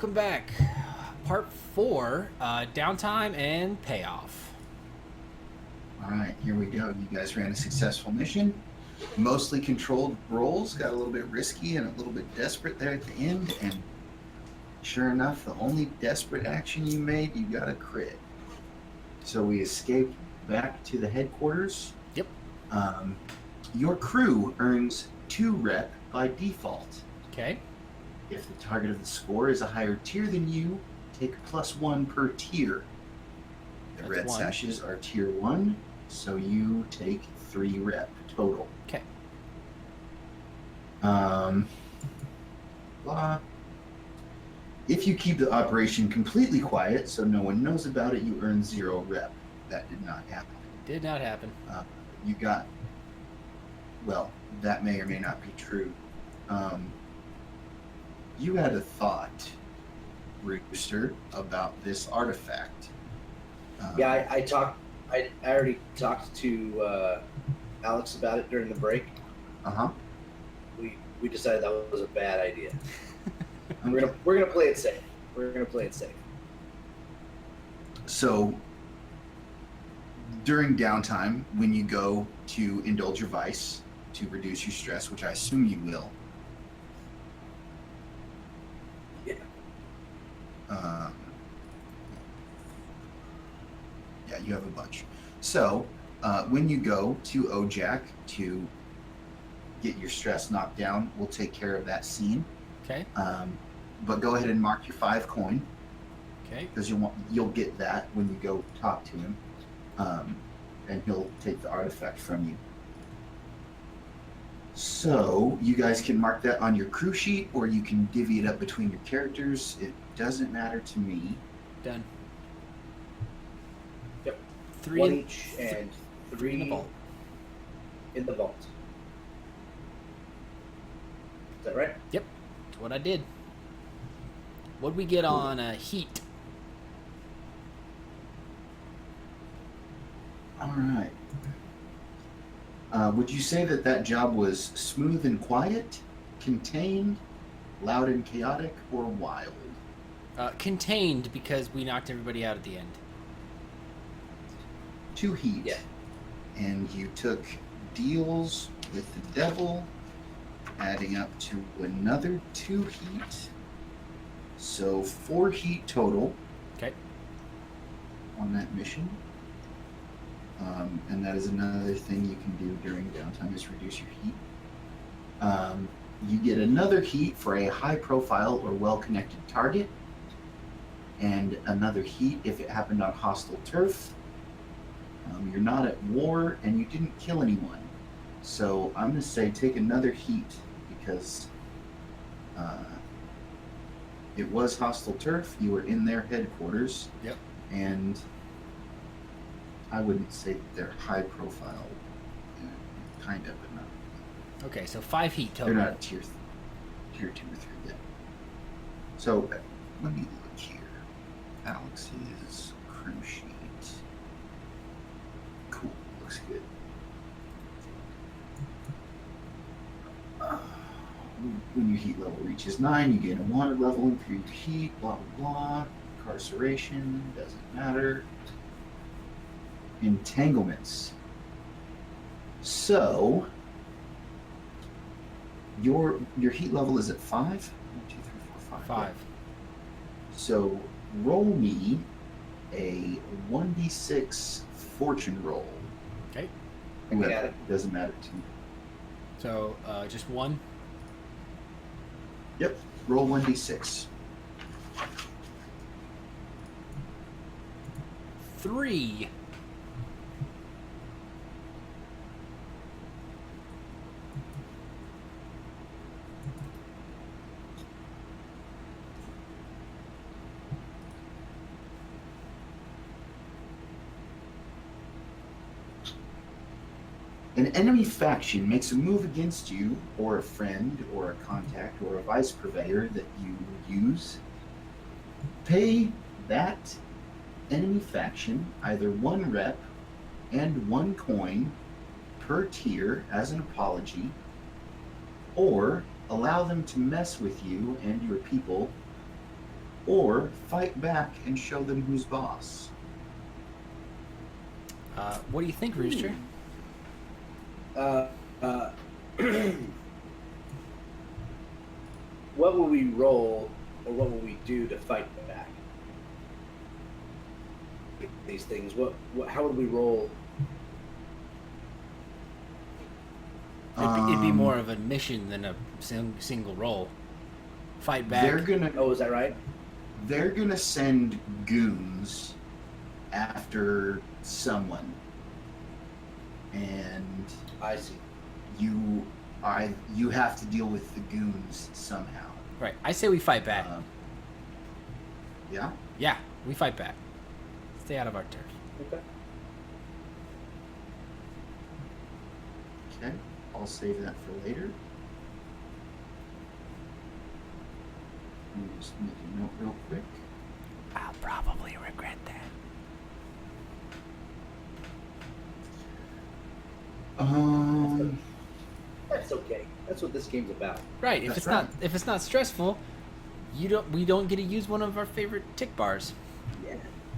welcome back. Part 4, downtime and payoff. All right, here we go. You guys ran a successful mission. Mostly controlled rolls, got a little bit risky and a little bit desperate there at the end. And sure enough, the only desperate action you made, you got a crit. So we escaped back to the headquarters. Yep. Your crew earns 2 rep by default. Okay. If the target of the score is a higher tier than you, take +1 per tier. The That's red 1. sashes are tier 1, so you take 3 rep total. Okay. If you keep the operation completely quiet so no one knows about it, you earn 0 rep. That did not happen. Did not happen. You got, well, that may or may not be true. You had a thought, Rooster, about this artifact. Yeah, I already talked to Alex about it during the break. We decided that was a bad idea. Okay. We're gonna play it safe. We're gonna play it safe. So during downtime, when you go to indulge your vice to reduce your stress, which I assume you will. Yeah. Yeah, you have a bunch. So when you go to OJAC to get your stress knocked down, we'll take care of that scene. Okay. But go ahead and mark your 5 coin. Okay. Because you'll get that when you go talk to him, and he'll take the artifact from you. So you guys can mark that on your crew sheet, or you can divvy it up between your characters. It doesn't matter to me. Done. Yep. 3 One in, each and 3 in the vault. in the vault. Is that right? Yep. That's what I did. What'd we get on heat? All right. Would you say that job was smooth and quiet, contained, loud and chaotic, or wild? Contained, because we knocked everybody out at the end. 2 heat. Yeah. And you took deals with the devil, adding up to another 2 heat. So 4 heat total. Okay. On that mission. And that is another thing you can do during downtime is reduce your heat. You get another heat for a high profile or well-connected target, and another heat if it happened on hostile turf. You're not at war and you didn't kill anyone. So I'm going to say take another heat because it was hostile turf. You were in their headquarters. Yep. And I wouldn't say that they're high profile. Kind of, but not. Okay, so 5 heat total. They're not tier 2 or 3 yet. So let me look here. Alex's crew sheet. Cool, looks good. When your heat level reaches 9, you gain a wanted level, improve your heat, blah blah blah. Incarceration, doesn't matter. Entanglements. So your heat level is at 5? 1, 2, 3, 4, 5. 5. So roll me a 1d6 fortune roll. Okay. I got it. Doesn't matter to me. So just 1. Yep. Roll 1d6. 3. An enemy faction makes a move against you, or a friend, or a contact, or a vice purveyor that you use. Pay that enemy faction either 1 rep and 1 coin per tier as an apology, or allow them to mess with you and your people or fight back and show them who's boss. What do you think, Rooster? Uh, uh, what will we roll, or what will we do to fight back? These things. How would we roll? It'd be more of a mission than a single roll. Fight back. Oh, is that right? They're gonna send goons after someone, and I see. you have to deal with the goons somehow. Right. I say we fight back. Yeah. Yeah, we fight back. Stay out of our turf. Okay. Okay. I'll save that for later. Let me just make a note real quick. I'll probably regret that. That's okay. That's what this game's about. Right. If That's if it's not stressful, we don't get to use one of our favorite tick bars.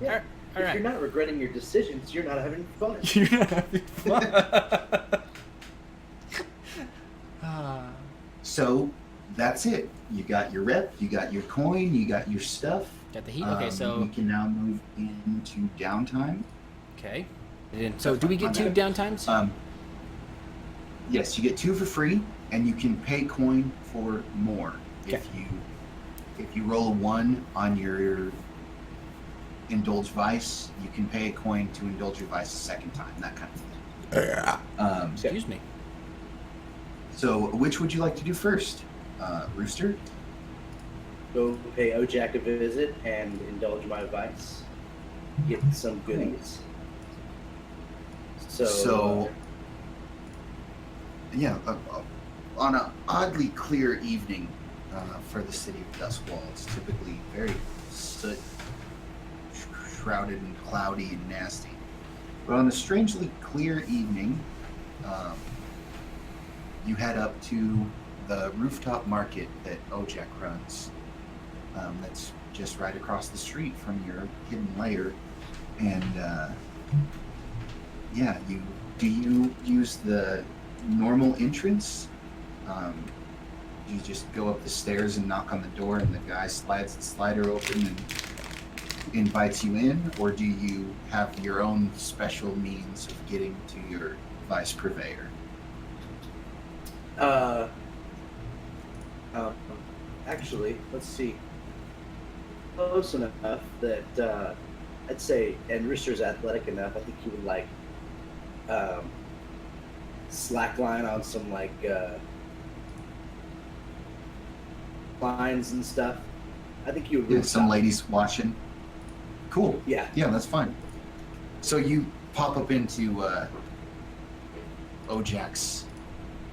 Yeah. All right. If you're not regretting your decisions, you're not having fun. You're not having fun. So that's it. You got your rep, you got your coin, you got your stuff. Got the heat. Okay, so we can now move into downtime. okay. So do we get 2 downtimes? Yes, you get 2 for free, and you can pay coin for more Okay. if you roll a 1 on your indulge vice. You can pay a coin to indulge your vice a second time. That kind of thing. Excuse me. So, which would you like to do first, Rooster? Go pay Ojak a visit and indulge my vice. Get some goodies. So Yeah, on an oddly clear evening for the city of Duskwall, it's typically very soot shrouded and cloudy and nasty. But on a strangely clear evening, you head up to the rooftop market that Ojak runs. That's just right across the street from your hidden lair. And yeah, do you use the normal entrance? You just go up the stairs and knock on the door, and the guy slides the slider open and invites you in, or do you have your own special means of getting to your vice purveyor? Actually, let's see. Close enough that I'd say, and Rooster's athletic enough. I think he would like slackline on some lines and stuff. I think you would. Yeah, some ladies watching. Cool. Yeah. Yeah, that's fine. So you pop up into Ojak's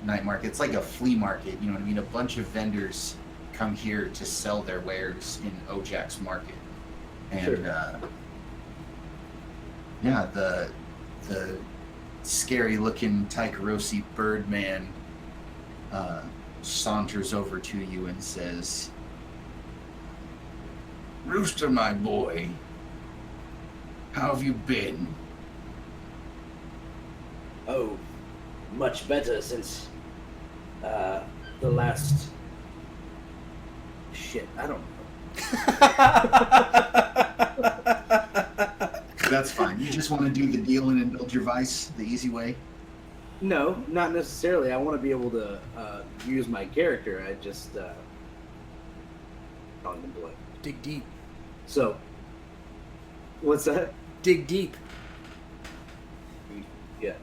night market. It's like a flea market, you know what I mean? A bunch of vendors come here to sell their wares in Ojak's market. And Sure. yeah, the scary looking Taikarosi Birdman saunters over to you and says, "Rooster, my boy, how have you been?" Oh, much better since the last. Shit, I don't know. That's fine. You just want to do the deal and indulge your vice the easy way? No, not necessarily. I want to be able to use my character. I just on the blood. Dig deep. So, what's that? Dig deep. Yeah.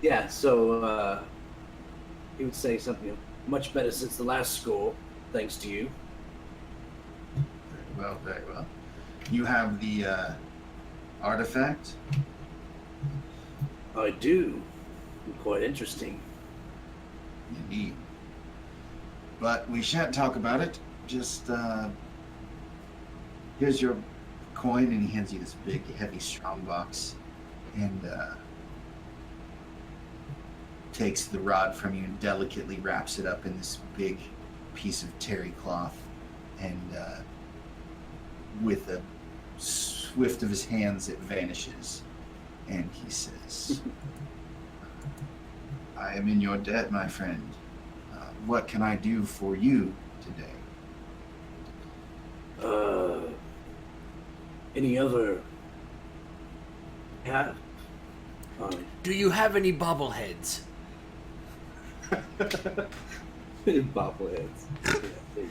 Yeah. So he would say something much better since the last school, thanks to you. Very well, very well. You have the artifact? I do. Quite interesting. Indeed. But we shan't talk about it. Just, here's your coin, and he hands you this big, heavy strong box. And, takes the rod from you and delicately wraps it up in this big piece of terry cloth, and with a swift of his hands, it vanishes. And he says, I am in your debt, my friend. What can I do for you today? Any other? Yeah. Do you have any bobbleheads? Bobbleheads. Yeah, there you go.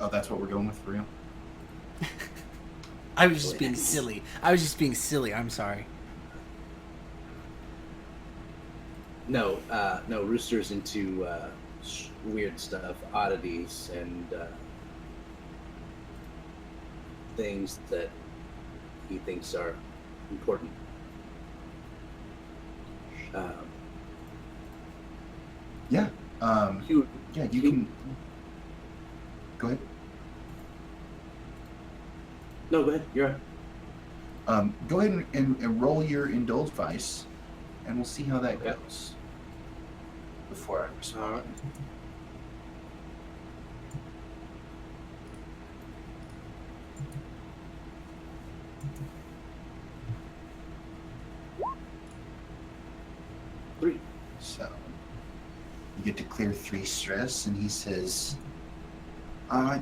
Oh, that's what we're going with for real? I was just being silly. I'm sorry. No, Rooster's into weird stuff, oddities, and things that he thinks are important. Yeah. You can. Go ahead. No, go ahead. You're right. Go ahead and roll your indulge vice, and we'll see how that Okay. goes. Before I respond. All right. Three. So you get to clear 3 stress, and he says,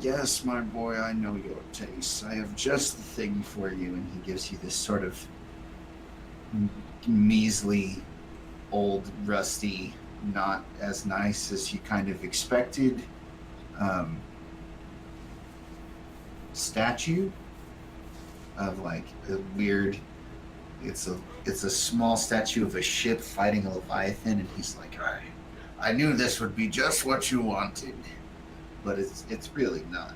yes, my boy, I know your tastes. I have just the thing for you. And he gives you this sort of measly, old, rusty, not as nice as you kind of expected statue of like a weird. It's a small statue of a ship fighting a leviathan, and he's like, I knew this would be just what you wanted, but it's really not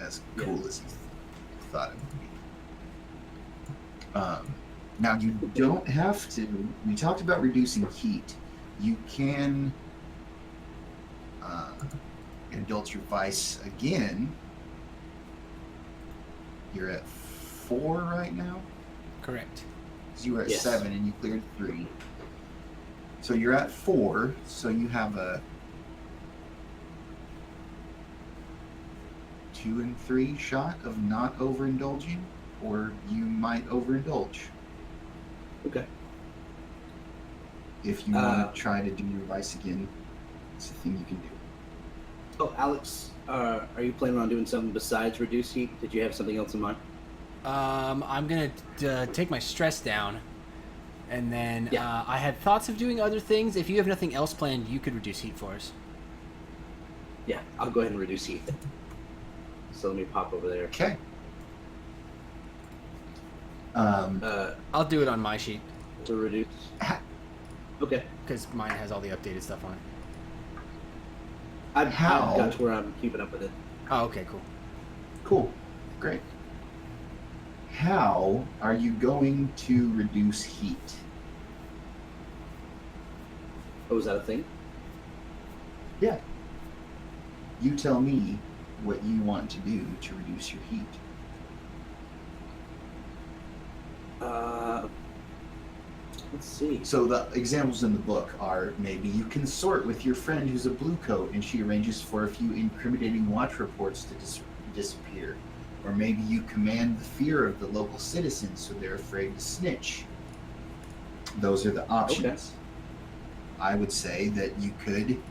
as cool as you thought it would be. Now you don't have to. We talked about reducing heat. You can indulge your vice again. You're at 4 right now. Correct. You were at Yes. 7 and you cleared 3. So you're at 4. So you have a 2 and 3 shot of not overindulging, or you might overindulge. Okay. If you want to try to do your vice again, it's a thing you can do. Oh, Alex, are you planning on doing something besides reduce heat? Did you have something else in mind? I'm gonna take my stress down, and then Yeah. I had thoughts of doing other things. If you have nothing else planned, you could reduce heat for us. Yeah, I'll go ahead and reduce heat then. So let me pop over there. Okay. I'll do it on my sheet To reduce. Okay. because mine has all the updated stuff on it. I've How? got to where I'm keeping up with it. Oh, okay, cool. Cool. Great. How are you going to reduce heat? Oh, is that a thing? Yeah. You tell me what you want to do to reduce your heat. Let's see. So the examples in the book are maybe you consort with your friend who's a blue coat and she arranges for a few incriminating watch reports to disappear. Or maybe you command the fear of the local citizens so they're afraid to snitch. Those are the options. I would say that you could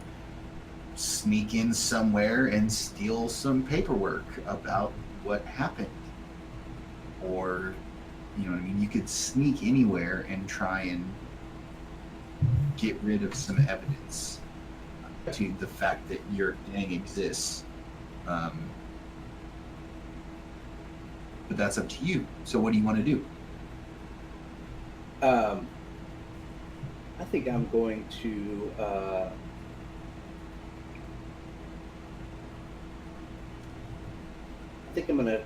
sneak in somewhere and steal some paperwork about what happened. Or, you know what I mean? You could sneak anywhere and try and get rid of some evidence to the fact that your gang exists. But that's up to you. So what do you want to do? I think I'm going to I think I'm gonna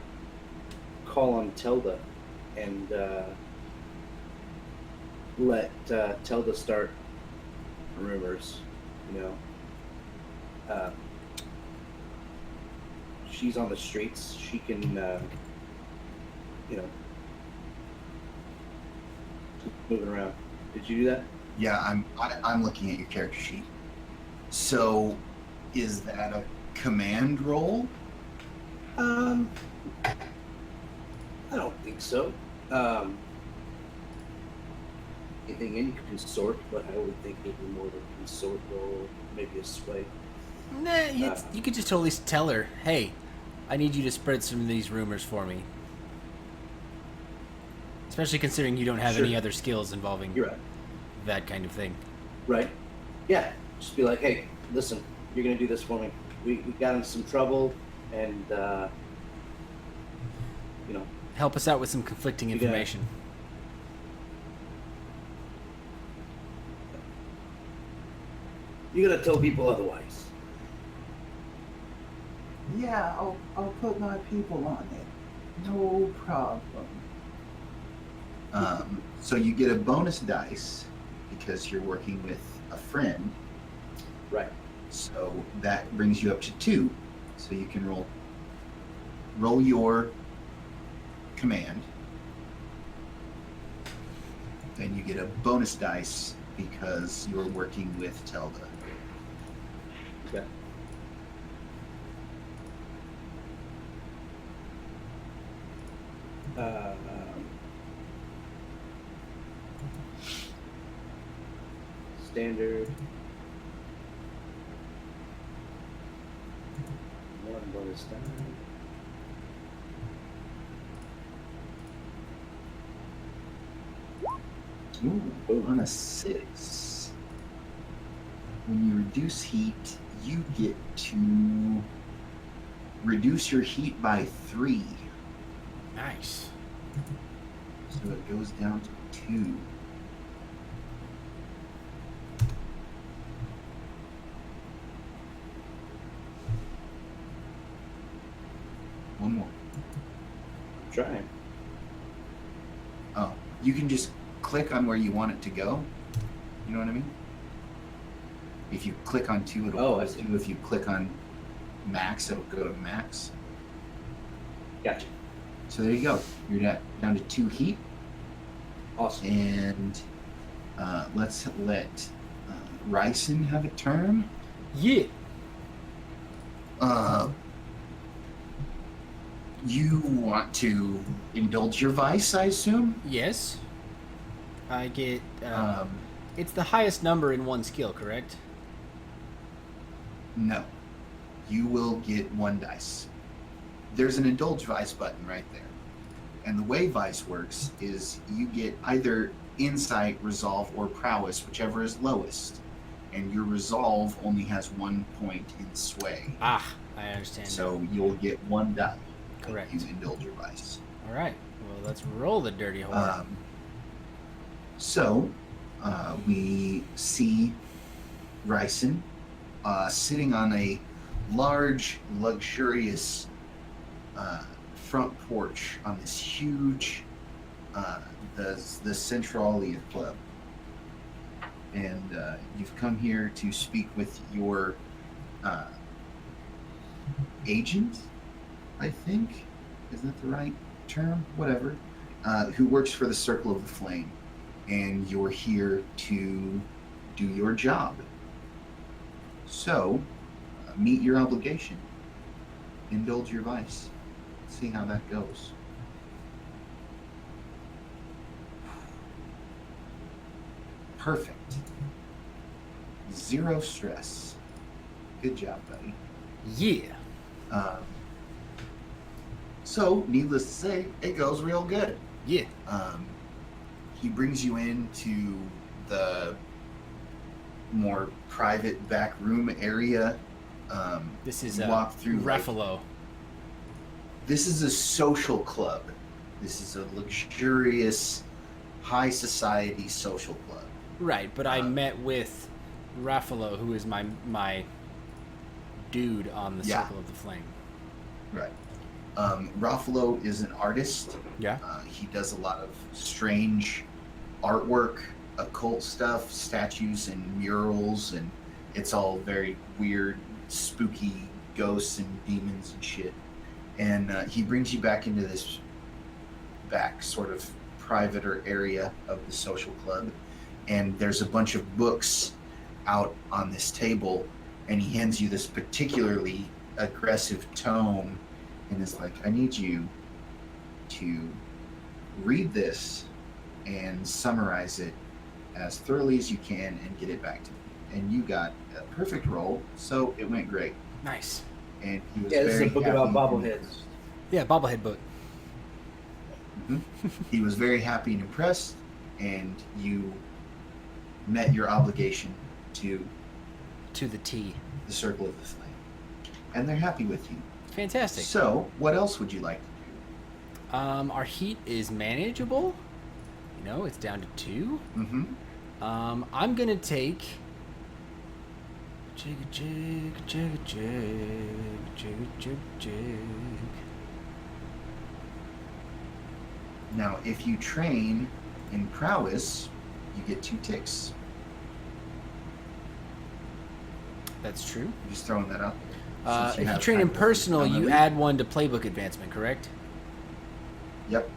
call on Telda and let Telda start rumors. You know, she's on the streets. She can, you know, keep moving around. Did you do that? Yeah, I'm looking at your character sheet. So, is that a command roll? I don't think so. Anything in you can consort, but I would think it'd be more of a consort role, maybe a sway. Nah, you could just totally tell her, hey, I need you to spread some of these rumors for me. Especially considering you don't have Sure. any other skills involving You're right. that kind of thing. Right? Yeah. Just be like, hey, listen, you're gonna do this for me. We got in some trouble, and you know, Help us out with some conflicting You got it. information. you gotta tell people otherwise. Yeah, I'll put my people on it. No problem. So you get a bonus dice because you're working with a friend. Right. So that brings you up to 2. So you can roll your command. Then you get a bonus dice because you're working with Telda. Okay. Standard. One bonus die. Ooh, on a 6. When you reduce heat, you get to reduce your heat by 3. Nice. So it goes down to 2. One more. Trying. Oh, you can just click on where you want it to go. You know what I mean? If you click on 2, it'll Oh, go I to see. 2. If you click on max, it'll go to max. Gotcha. So there you go. You're down to 2 heat. Awesome. And let's let Ryson have a turn. Yeah. You want to indulge your vice, I assume? Yes. I get... Um, it's the highest number in one skill, correct? no. You will get 1 dice. There's an indulge vice button right there. And the way vice works is you get either insight, resolve, or prowess, whichever is lowest. And your resolve only has 1 point in sway. Ah, I understand. So you'll get 1 die. Correct. You indulge your vice. All right. Well, let's roll the dirty whore. So we see Ryson sitting on a large, luxurious front porch on this huge the Centralia Club, and you've come here to speak with your agent, I think. Is that the right term? Whatever. Who works for the Circle of the Flame, and you're here to do your job. So, meet your obligation. Indulge your vice. See how that goes. Perfect. 0 stress. Good job, buddy. Yeah. So, needless to say, it goes real good. Yeah. He brings you into the more private back room area. This is you walk through Ruffalo. This is a social club. This is a luxurious, high society social club. Right, but I met with Ruffalo, who is my dude on the Yeah. Circle of the Flame. Right. Ruffalo is an artist. Yeah. He does a lot of strange artwork, occult stuff, statues and murals, and it's all very weird, spooky ghosts and demons and shit. And he brings you back into this back sort of privater area of the social club, and there's a bunch of books out on this table and he hands you this particularly aggressive tome and is like, I need you to read this and summarize it as thoroughly as you can and get it back to me. And you got a perfect roll, so it went great. Nice. And he was Yeah, this is very a book happy about and bobbleheads. Yeah, bobblehead book. He was very happy and impressed, and you met your obligation to To the T. the Circle of the Flame. And they're happy with you. Fantastic. So, what else would you like to do? Our heat is manageable. You know, it's down to 2. Mm-hmm. I'm gonna take. Jig, jig, jig, jig, jig, jig, jig. Now, if you train in prowess, you get 2 ticks. That's true. Just throwing that out there. Since If you have train in kind of personal, I'm gonna you read- add 1 to playbook advancement, correct? Yep.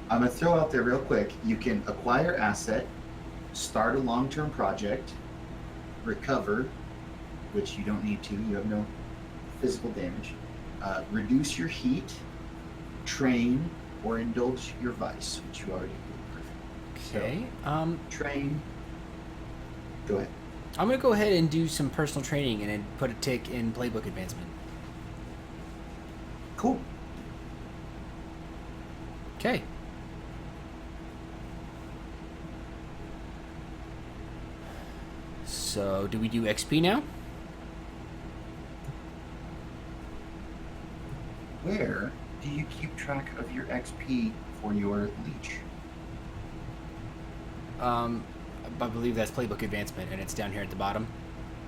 I'm going to throw out there real quick. You can acquire asset, start a long-term project, recover, which you don't need to. You have no physical damage. Reduce your heat, train, or indulge your vice, which you already did. Perfect. Okay. So, train. Go ahead. I'm gonna go ahead and do some personal training and then put a tick in playbook advancement. Cool. Okay. So, do we do XP now? Where do you keep track of your XP for your leech? I believe that's playbook advancement, and it's down here at the bottom,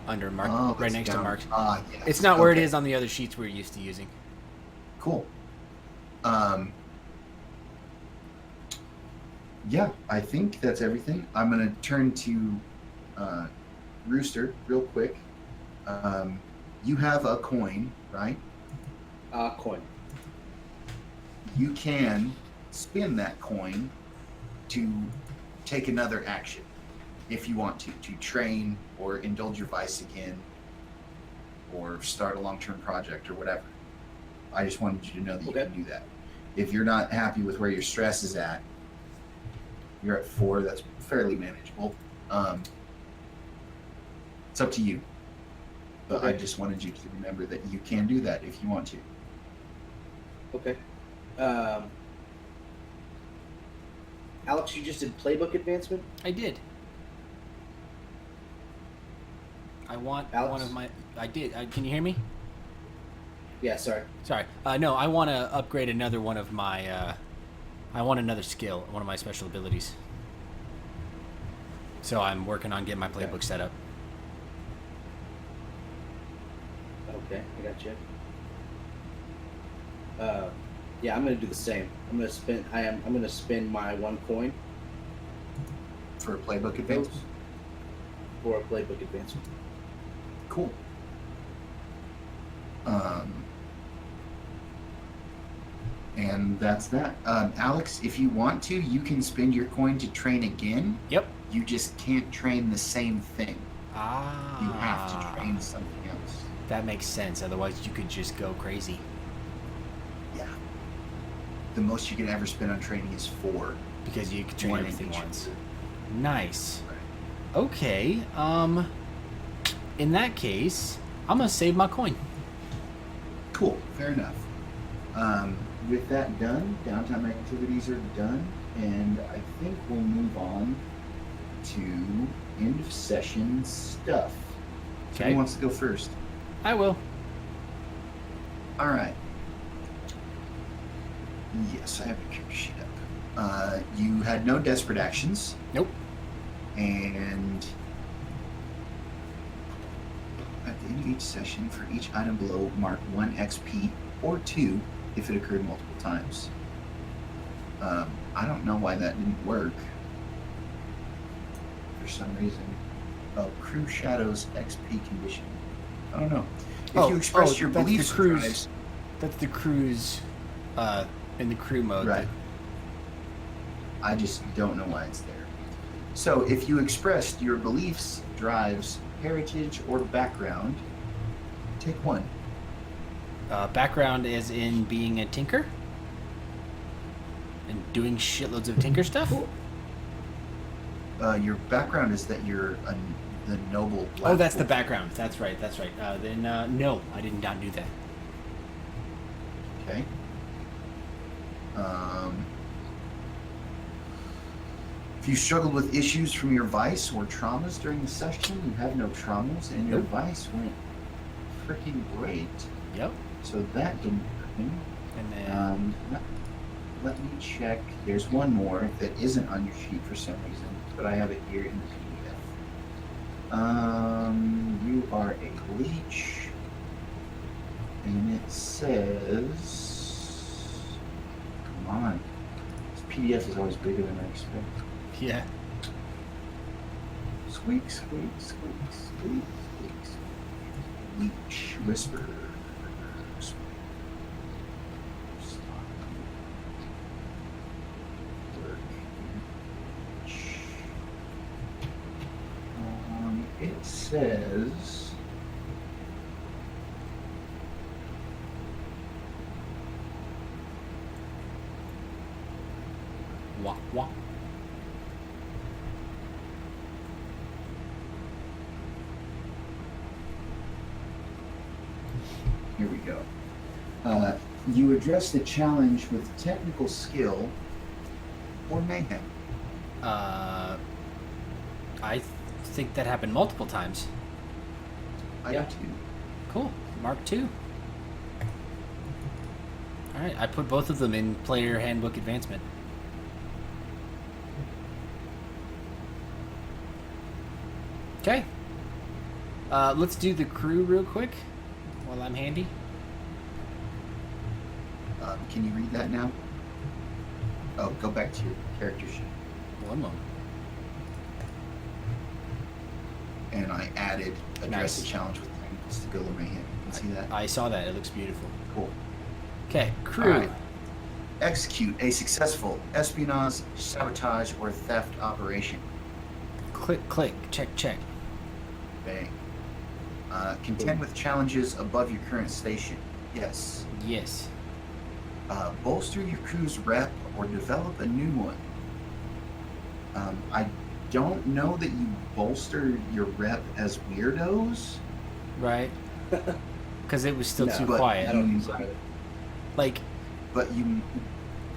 under mark, Oh, right it's next to down. marks. Ah, yes. It's not where it Okay. is on the other sheets we're used to using. Cool. Yeah, I think that's everything. I'm gonna turn to Rooster real quick. You have a coin, right? Coin. You can spin that coin to take another action if you want to train or indulge your vice again or start a long-term project or whatever. I just wanted you to know that you Okay. can do that. If you're not happy with where your stress is at, you're at 4, that's fairly manageable. It's up to you. But I Okay. just wanted you to remember that you can do that if you want to. Okay. Alex, you just did playbook advancement? I did. I want Alex? one of my. I did. Can you hear me? Yeah, sorry. Sorry. No, I want to upgrade another one of my. I want another skill, one of my special abilities. So I'm working on getting my playbook Okay. set up. Okay, I got you. Yeah, I'm gonna do the same. I'm gonna spend my 1 coin For a playbook advance? for a playbook advancement. Cool. And that's that. Alex, if you want to, you can spend your coin to train again. Yep. You just can't train the same thing. Ah. You have to train something else. That makes sense. Otherwise, you could just go crazy. Yeah. The most you can ever spend on training is 4. Because you could train One everything each. once. Nice. Right. Okay. In that case, I'm gonna save my coin. Cool. Fair enough. With that done, downtime activities are done, and I think we'll move on to end of session stuff. So Okay. who wants to go first? I will. All right. Yes, I have your character sheet up. You had no desperate actions, Nope. and at the end of each session, for each item below, mark 1 XP or 2 if it occurred multiple times. I don't know why that didn't work. For some reason. Oh, Crew Shadows XP condition. I don't know. If you express your that's beliefs, the cruise. drives- That's the cruise. In the crew mode. Right. I just don't know why it's there. So if you expressed your beliefs, drives, heritage, or background, take 1. Background is in being a tinker and doing shitloads of tinker stuff. Cool. Your background is that you're the noble. Oh, that's the Black background. That's right. That's right. Then no, I did not do that. Okay. If you struggled with issues from your vice or traumas during the session, you have no traumas, and your Nope. vice went freaking great. Yep. So that didn't happen. And then Let me check. There's one more that isn't on your sheet for some reason, but I have it here in the PDF. You are a leech, and it says, "Come on, this PDF is always bigger than I expect." yeah. Squeak, squeak, squeak, squeak, squeak, squeak. Leech, whisper. It says Wah wah. here we go. You address the challenge with technical skill or mayhem. I think that happened multiple times. I Yeah. do too. Cool. Mark 2. All right, I put both of them in player handbook advancement. Okay. Let's do the crew real quick while I'm handy. Can you read that now? Oh, go back to your character sheet. One moment. And I added address Nice. the challenge with technical skill or mayhem. You can see that? I saw that. It looks beautiful. Cool. Okay, crew. All right. Execute a successful espionage, sabotage, or theft operation. Click, click. Check, check. Bang. Contend with challenges above your current station. Yes. Yes. Bolster your crew's rep or develop a new one. I don't know that you bolster your rep as weirdos. Right? Because it was still No, too but quiet. I don't think so either. Like, But you,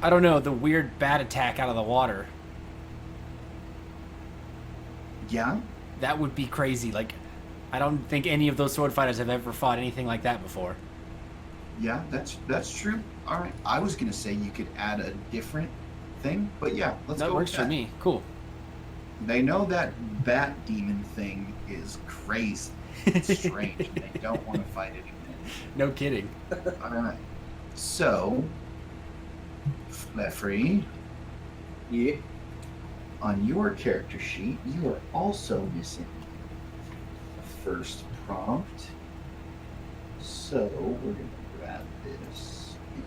I don't know, the weird bat attack out of the water. yeah, That would be crazy. Like, I don't think any of those sword fighters have ever fought anything like that before. yeah, that's true. All right, I was gonna say you could add a different thing, but yeah, let's That go works with for that. me. Cool. They know that bat demon thing is crazy. It's strange. And they don't want to fight it again. No kidding. All right. So, Leffrey, Yeah. on your character sheet, you are also missing a first prompt. So we're gonna grab this and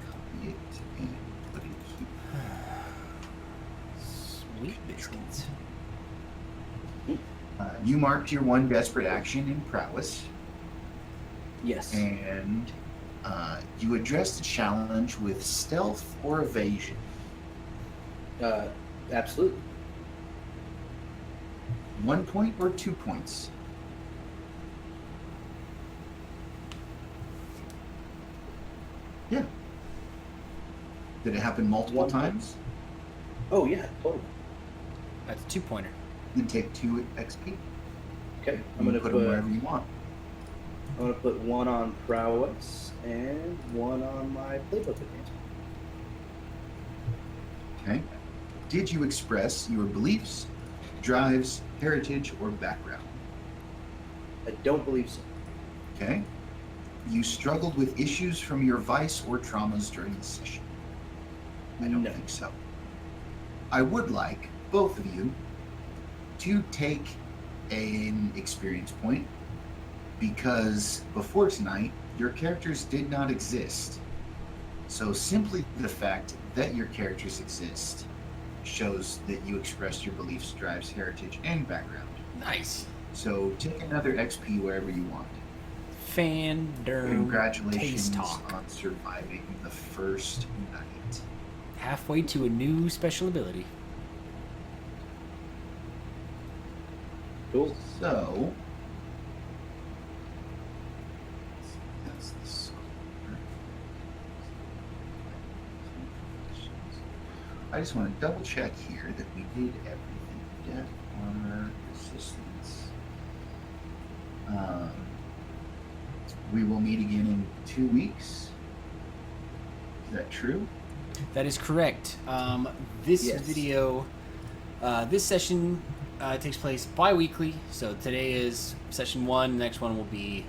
copy it and put it here. Sweet biscuits. You marked your one desperate action in prowess, Yes. and you addressed the challenge with stealth or evasion. Absolutely. 1 point or 2 points? Yeah. Did it happen multiple 1 point. times? Oh yeah, totally. That's a 2-pointer. Then take 2 XP. Okay. I'm gonna put them wherever you want. I'm gonna put 1 on prowess and 1 on my playbook advancement. Okay. Did you express your beliefs, drives, heritage, or background? I don't believe so. Okay. You struggled with issues from your vice or traumas during the session? I don't No. think so. I would like both of you to take an experience point because before tonight, your characters did not exist. So simply the fact that your characters exist shows that you expressed your beliefs, drives, heritage, and background. Nice. So take another XP wherever you want. Fandom Congratulations Taste Talk. on surviving the first night. Halfway to a new special ability. Cool. So, that's the score. I just want to double check here that we did everything. Death, armor, resistance. We will meet again in 2 weeks. Is that true? That is correct. This Yes. video, this session takes place bi-weekly. So today is session 1. The next one will be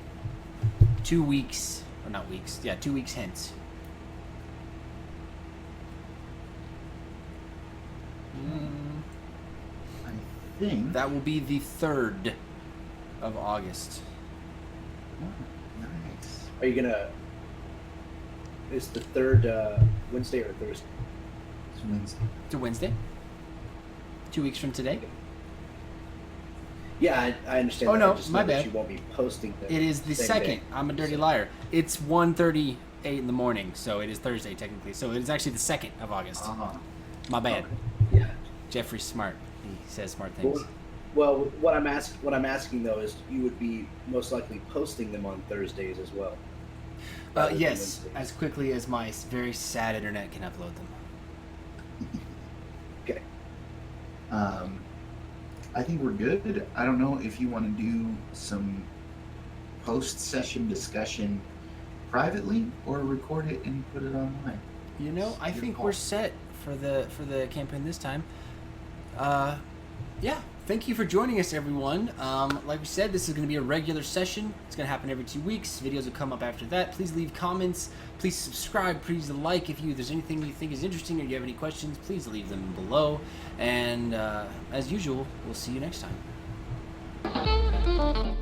2 weeks, or not weeks. Yeah, 2 weeks hence. I think. That will be the 3rd of August. Oh, nice. Are you gonna? Is the third Wednesday or Thursday? It's Wednesday. It's a Wednesday. 2 weeks from today. Yeah, I understand. Oh, that. no, I just my know that bad. You won't be posting. It is the same 2nd. day. I'm a dirty liar. It's 1:38 in the morning, so it is Thursday technically. So it is actually the 2nd of August. My bad. Okay. Yeah. Jeffrey's smart. He says smart things. Well, what I'm asking though is you would be most likely posting them on Thursdays as well. rather than Yes, Wednesdays. as quickly as my very sad internet can upload them. Okay. I think we're good. I don't know if you want to do some post-session discussion privately or record it and put it online. You know, I Your think call. we're set for the campaign this time. Yeah, thank you for joining us, everyone. Like we said, this is going to be a regular session. It's going to happen every 2 weeks. Videos will come up after that. Please leave comments. Please subscribe. Please like if there's anything you think is interesting or you have any questions. Please leave them below. And as usual, we'll see you next time.